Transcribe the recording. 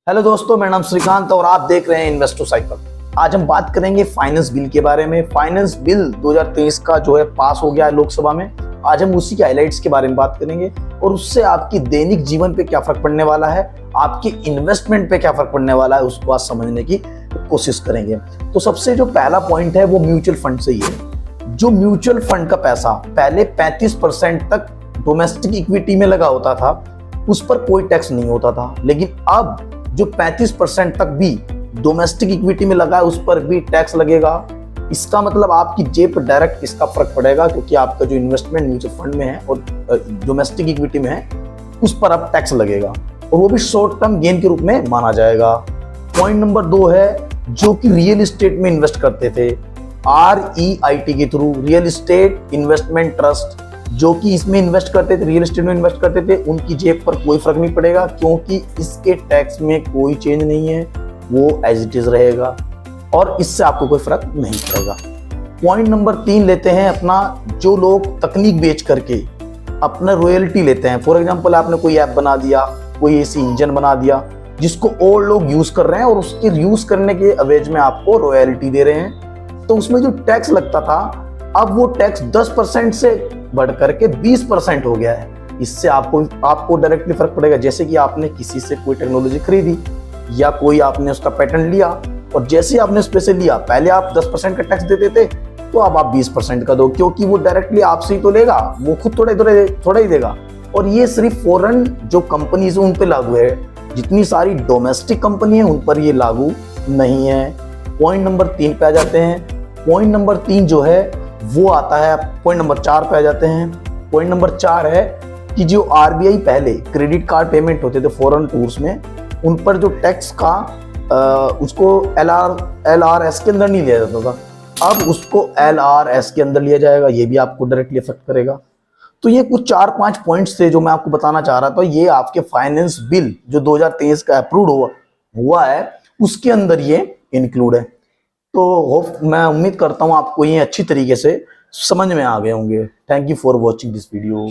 Hello दोस्तों, मेरा नाम श्रीकांत और आप देख रहे हैं इन्वेस्टो साइकिल। आज हम बात करेंगे फाइनेंस बिल के बारे में। फाइनेंस बिल 2023 का जो है पास हो गया है लोकसभा में। आज हम उसी के हाइलाइट्स के बारे में बात करेंगे और उससे आपकी दैनिक जीवन पे क्या फर्क पड़ने वाला है, आपके इन्वेस्टमेंट पे क्या फर्क पड़ने वाला है, उसको आज समझने की कोशिश करेंगे। तो सबसे जो पहला पॉइंट है वो म्यूचुअल फंड से ही है। जो म्यूचुअल फंड का पैसा पहले 35% तक डोमेस्टिक इक्विटी में लगा होता था, उस पर कोई टैक्स नहीं होता था, लेकिन अब जो 35% तक भी डोमेस्टिक इक्विटी में लगा है उस पर भी टैक्स लगेगा। इसका मतलब आपकी जेब पर डायरेक्ट इसका फर्क पड़ेगा, क्योंकि आपका जो इन्वेस्टमेंट म्यूचुअल फंड में है और डोमेस्टिक इक्विटी में है उस पर अब टैक्स लगेगा और वो भी शॉर्ट टर्म गेन के रूप में माना जाएगा। पॉइंट नंबर 2 है जो कि रियल एस्टेट में इन्वेस्ट करते थे, REIT के through real estate investment trust, जो कि इसमें इन्वेस्ट करते थे, रियल एस्टेट में इन्वेस्ट करते थे, उनकी जेब पर कोई फर्क नहीं पड़ेगा, क्योंकि इसके टैक्स में कोई चेंज नहीं है, वो एज इट इज रहेगा और इससे आपको कोई फर्क नहीं पड़ेगा। पॉइंट नंबर 3 लेते हैं अपना, जो लोग तकनीक बेच करके अपना रॉयल्टी लेते हैं। फॉर एग्जांपल आपने कोई ऐप बना दिया, कोई ऐसी इंजन बना दिया जिसको और लोग यूज कर रहे हैं और उसके यूज करने के अवेज में आपको रॉयल्टी दे रहे हैं, तो उसमें जो टैक्स लगता था अब वो टैक्स 10% से बढ़ करके 20% हो गया है। इससे आपको डायरेक्टली फर्क पड़ेगा। जैसे कि आपने किसी से कोई टेक्नोलॉजी खरीदी या कोई आपने उसका पेटेंट लिया और जैसे आपने उस पैसे लिया, पहले आप 10% का टैक्स देते थे तो अब आप 20% का दो, क्योंकि वो डायरेक्टली आपसे ही तो लेगा, वो खुद थोड़ा ही देगा। और ये सिर्फ फॉरेन जो कंपनीज है उन पे लागू है, जितनी सारी डोमेस्टिक कंपनी है उन पर ये लागू नहीं है। पॉइंट नंबर 3 पे आ जाते हैं। पॉइंट नंबर 3 जो है वो आता है, पॉइंट नंबर 4 पे आ जाते हैं। पॉइंट नंबर 4 है कि जो RBI पहले क्रेडिट कार्ड पेमेंट होते थे फॉरेन टूर्स में, उन पर जो टैक्स का उसको LRS के अंदर नहीं लिया जाता था, अब उसको LRS के अंदर लिया जाएगा। ये भी आपको डायरेक्टली अफेक्ट करेगा। तो ये कुछ 4-5 पॉइंट्स थे जो मैं आपको बताना चाह रहा था। ये आपके फाइनेंस बिल जो 2023 का अप्रूव हुआ है उसके अंदर ये इंक्लूड है। तो मैं उम्मीद करता हूँ आपको ये अच्छी तरीके से समझ में आ गए होंगे। Thank you for watching this video.